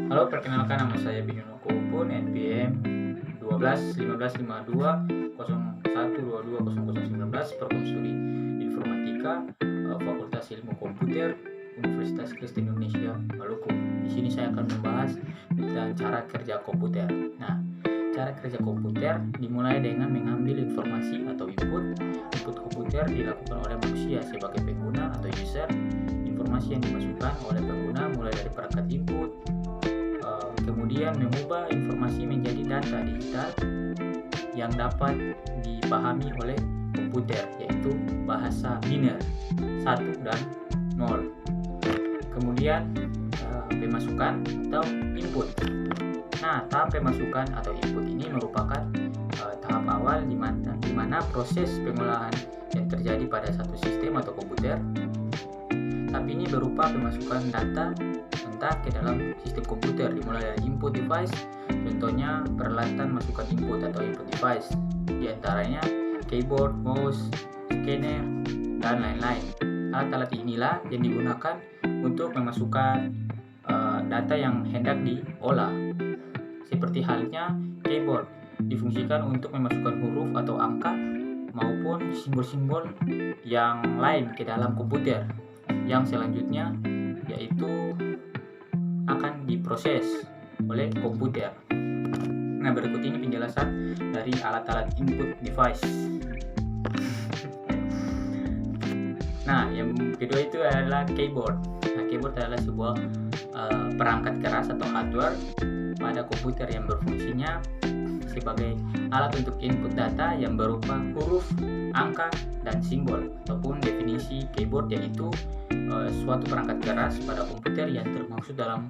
Halo, perkenalkan nama saya Binyono Koupun, NPM 12 1552 01220019, Program Studi Informatika, Fakultas Ilmu Komputer, Universitas Kristen Indonesia, Maluku. Di sini saya akan membahas tentang cara kerja komputer. Nah, cara kerja komputer dimulai dengan mengambil informasi atau input. Input komputer dilakukan oleh manusia sebagai pengguna atau user. Informasi yang dimasukkan oleh pengguna mulai dari perangkat input, kemudian mengubah informasi menjadi data digital yang dapat dipahami oleh komputer, yaitu bahasa biner 1 dan 0. Kemudian pemasukan atau input. Nah, tahap pemasukan atau input ini merupakan tahap awal di mana proses pengolahan yang terjadi pada satu sistem atau komputer. Tapi ini berupa pemasukan data entah ke dalam sistem komputer, dimulai dari input device, contohnya peralatan masukkan input atau input device, diantaranya keyboard, mouse, scanner, dan lain-lain. Alat-alat inilah yang digunakan untuk memasukkan data yang hendak diolah. Seperti halnya keyboard difungsikan untuk memasukkan huruf atau angka maupun simbol-simbol yang lain ke dalam komputer, yang selanjutnya yaitu akan diproses oleh komputer. Nah, berikut ini penjelasan dari alat-alat input device. Nah, yang kedua itu adalah keyboard. Nah, keyboard adalah sebuah perangkat keras atau hardware pada komputer yang berfungsinya sebagai alat untuk input data yang berupa huruf, angka, dan simbol. Ataupun definisi keyboard yaitu suatu perangkat keras pada komputer yang termaksud dalam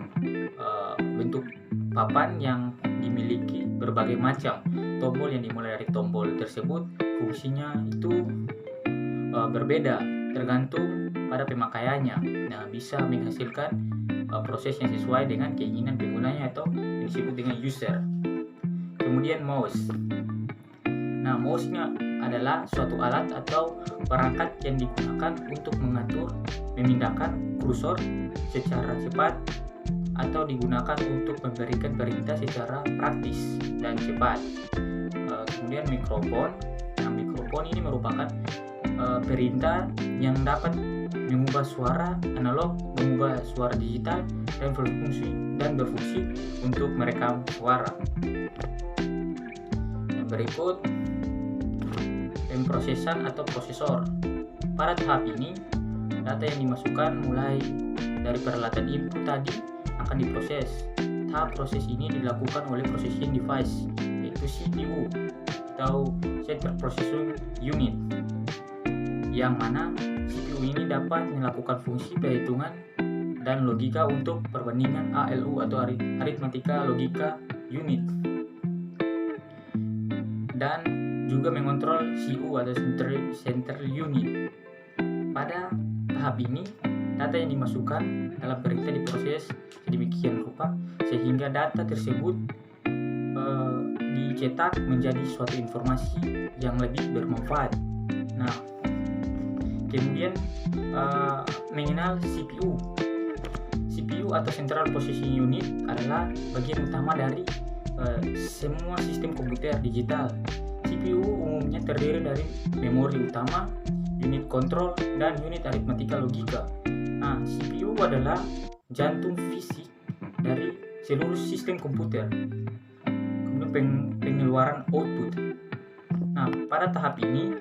bentuk papan yang dimiliki berbagai macam tombol, yang dimulai dari tombol tersebut fungsinya itu berbeda tergantung pada pemakaiannya. Nah, bisa menghasilkan proses yang sesuai dengan keinginan penggunanya atau yang disebut dengan user. Kemudian mouse. Nah, mouse-nya adalah suatu alat atau perangkat yang digunakan untuk mengatur, memindahkan kursor secara cepat atau digunakan untuk memberikan perintah secara praktis dan cepat. Kemudian mikrofon. Nah, mikrofon ini merupakan perintah yang dapat mengubah suara analog, mengubah suara digital, dan berfungsi untuk merekam suara. Yang berikut, pemrosesan atau prosesor. Pada tahap ini, data yang dimasukkan mulai dari peralatan input tadi akan diproses. Tahap proses ini dilakukan oleh processing device, yaitu CPU atau Central Processing Unit, yang mana CPU ini dapat melakukan fungsi perhitungan dan logika untuk perbandingan ALU atau Arithmetica Logica Unit, dan juga mengontrol CU atau Central Unit. Pada tahap ini, data yang dimasukkan dalam perintah diproses sedemikian rupa sehingga data tersebut dicetak menjadi suatu informasi yang lebih bermanfaat. Nah, kemudian mengenal CPU. CPU atau Central Processing Unit adalah bagian utama dari semua sistem komputer digital. CPU umumnya terdiri dari memori utama, unit kontrol, dan unit aritmatika logika. Nah, CPU adalah jantung fisik dari seluruh sistem komputer. Kemudian pengeluaran output. Nah, pada tahap ini,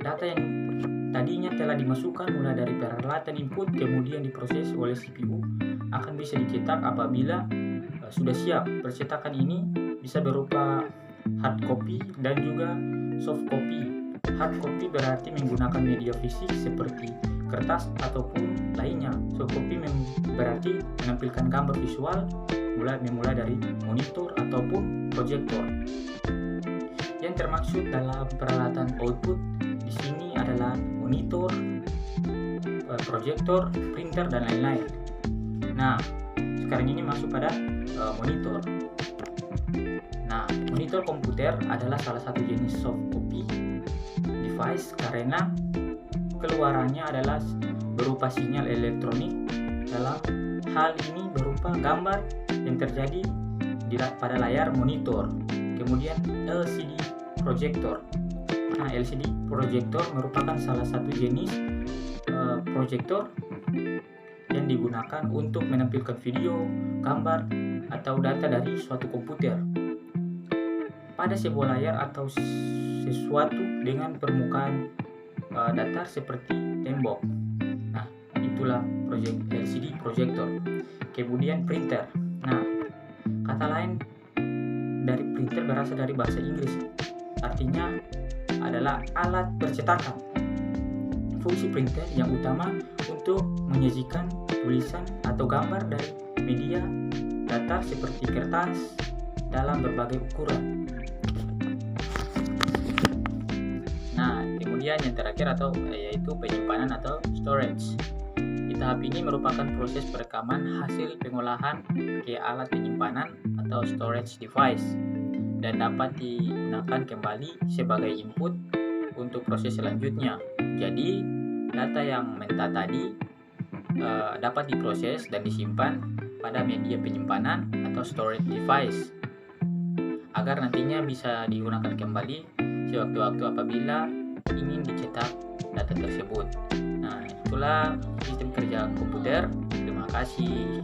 data yang tadinya telah dimasukkan mulai dari peralatan input kemudian diproses oleh CPU akan bisa dicetak apabila sudah siap. Percetakan ini bisa berupa hard copy dan juga soft copy. Hard copy berarti menggunakan media fisik seperti kertas ataupun lainnya. Soft copy berarti menampilkan gambar visual memulai dari monitor ataupun proyektor. Yang termaksud dalam peralatan output di sini adalah monitor, proyektor, printer, dan lain-lain. Nah, sekarang ini masuk pada monitor. Nah, monitor komputer adalah salah satu jenis soft copy device karena keluarannya adalah berupa sinyal elektronik dalam hal ini berupa gambar yang terjadi pada layar monitor. Kemudian LCD projector. Nah, LCD projector merupakan salah satu jenis proyektor yang digunakan untuk menampilkan video, gambar, atau data dari suatu komputer pada sebuah layar atau sesuatu dengan permukaan datar seperti tembok. Nah, itulah LCD projector. Kemudian printer. Nah, kata lain dari printer berasal dari bahasa Inggris, artinya adalah alat percetakan. Fungsi printer yang utama untuk menyajikan tulisan atau gambar dari media datar seperti kertas dalam berbagai ukuran. Nah, kemudian yang terakhir yaitu penyimpanan atau storage. Di tahap ini merupakan proses perekaman hasil pengolahan ke alat penyimpanan atau storage device dan dapat digunakan kembali sebagai input untuk proses selanjutnya. Jadi, data yang mentah tadi dapat diproses dan disimpan pada media penyimpanan atau storage device agar nantinya bisa digunakan kembali sewaktu-waktu apabila ingin dicetak data tersebut. Nah, itulah sistem kerja komputer. Terima kasih.